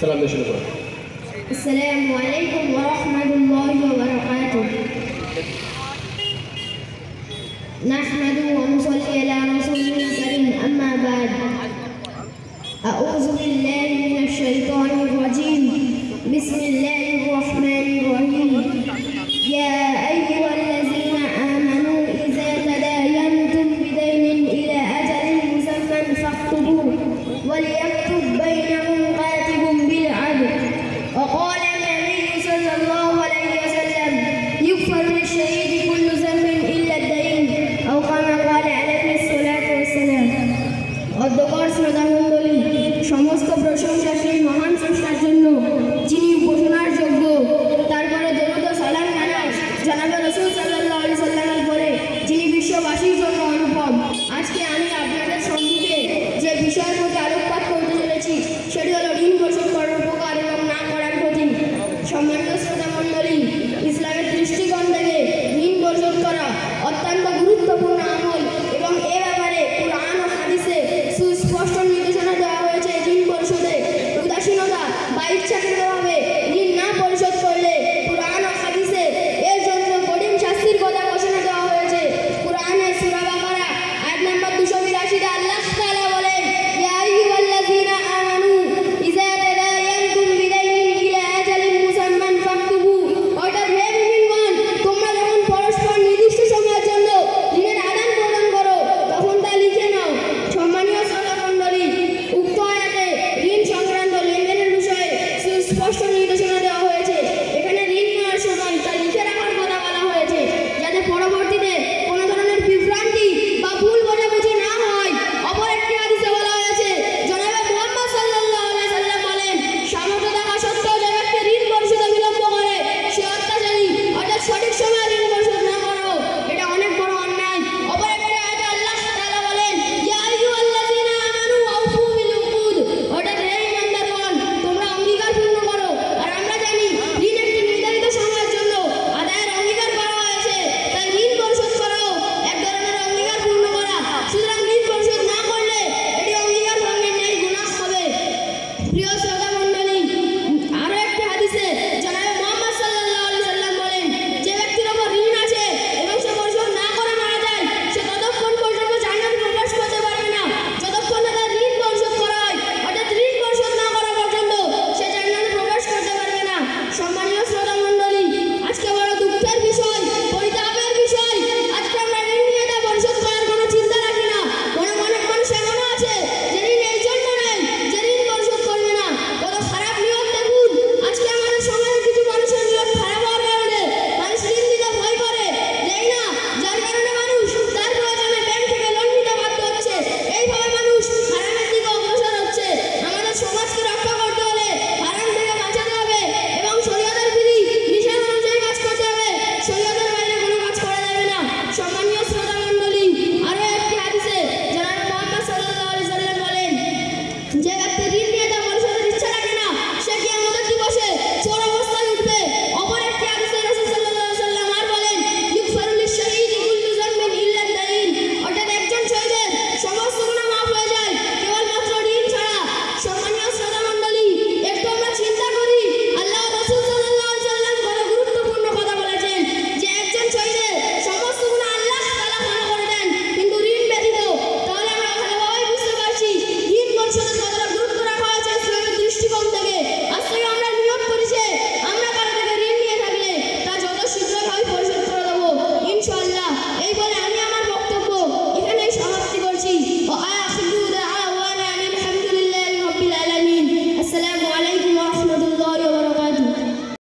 সালাম দিয়ে শুরু করুন। আসসালামু আলাইকুম ওয়া রাহমাতুল্লাহি ওয়া বারাকাতুহু। নাহমাদু ওয়া নুসাল্লি আলা রাসূলিল কারীম, আম্মা বা'দ। আউযু বিল্লাহি মিনাশ শাইতানির রাজীম। বিসমিল্লাহির রাহমানির রাহিম। ইয়া আইয়ুহাল্লাযীনা আমানু ইযা তাদায়ানতুম বিদাইনিন ইলা আজালিন মুসাম্মান ফাকতুবু ওয়া লিয়াktub বাইনাকুম কাতিবুন বিল আদল। وقال النبي صلى الله عليه وسلم يغفر للشهيد كل ذنب إلا الدين أو كما قال عليه الصلاة والسلام। অধ্যক্ষর শ্রোতামণ্ডলী, সমস্ত প্রশংসা সেই মহান স্রষ্টার জন্য যিনি উপাসনার যোগ্য। তারপরে দরুদ ও সালাম জানাবে রাসূল সাল্লাল্লাহু আলাইহি সাল্লামের পরে, যিনি বিশ্ববাসীর জন্য অনুপম। আজকে আমি আপনাদের সম্মুখে যে বিষয়ের প্রতি আলোকপাত করতে চলেছি সেটি হলো ঋণ পরিশোধ করার উপকার এবং না করার ক্ষতি। সম্মানিত শ্রোতামণ্ডলী, ইসলামের দৃষ্টিকোণ থেকে ঋণ পরিশোধ করা অত্যন্ত গুরুত্বপূর্ণ আমল এবং এ ব্যাপারে কুরআন ও হাদিসে সুস্পষ্ট নির্দেশনা দেওয়া হয়েছে। ঋণ পরিশোধে উদাসীনতা বা ইচ্ছাকৃতভাবে ঋণ না পরিশোধ করলে কুরআন ও হাদিসে এর জন্য কঠিন শাস্তির কথা ঘোষণা দেওয়া হয়েছে। কুরআনে সূরা বাকারা আয়াত নম্বর 282 আল্লাহ তাআলা বলেন, ইয়া আইয়ুহাল্লাযীনা আমানু ইযা তাদায়ানতুম বিদাইনিন ইলা আজালিন মুসাম্মান ফাকতুবু। অর্থাৎ হে মুমিনগণ, তোমরা যখন পরস্পর নির্দিষ্ট সময়ের জন্য ঋণের আদান প্রদান করো তখন তা লিখে নাও। সম্মানীয় শ্রোতামণ্ডলী, উক্ত আয়াতে ঋণ সংক্রান্ত লেনদেনের বিষয়ে সুস্পষ্ট নির্দেশনা দেওয়া হয়েছে। এখানে ঋণ নেওয়ার সময় তা লিখে রাখার কথা বলা হয়েছে, যাতে পরবর্তীতে কোনো ধরনের বিভ্রান্তি বা ভুল বোঝাবুঝি না হয়। অপর একটি হাদিসে বলা হয়েছে, জনাবে মুহাম্মদ সাল্লাল্লাহু আলাইহি সাল্লাম বলেন, সামর্থ্য থাকা সত্ত্বেও যে ব্যক্তি ঋণ পরিশোধে বিলম্ব করে সে অত্যাচারী। অর্থাৎ সঠিক সময়ে ঋণ পরিশোধ না করাও এটা অনেক বড় অন্যায়। অপর একটি আয়াতে আল্লাহ তাআলা বলেন, ইয়া আইয়ুহাল্লাযীনা আমানু আউফু বিল উকুদ। অর্থাৎ হে ঈমানদারগণ, তোমরা অঙ্গীকার পূর্ণ করো। আর আমরা জানি ঋণ একটি নির্ধারিত সময়ের জন্য আদায়ের অঙ্গীকার করা হয়েছে, তাই ঋণ পরিশোধ করাও এক ধরনের অঙ্গীকার পূর্ণ করা। সুতরাং ঋণ পরিশোধ না করলে এটি অঙ্গীকার ভঙ্গের ন্যায় গুনাহ হবে। প্রিয়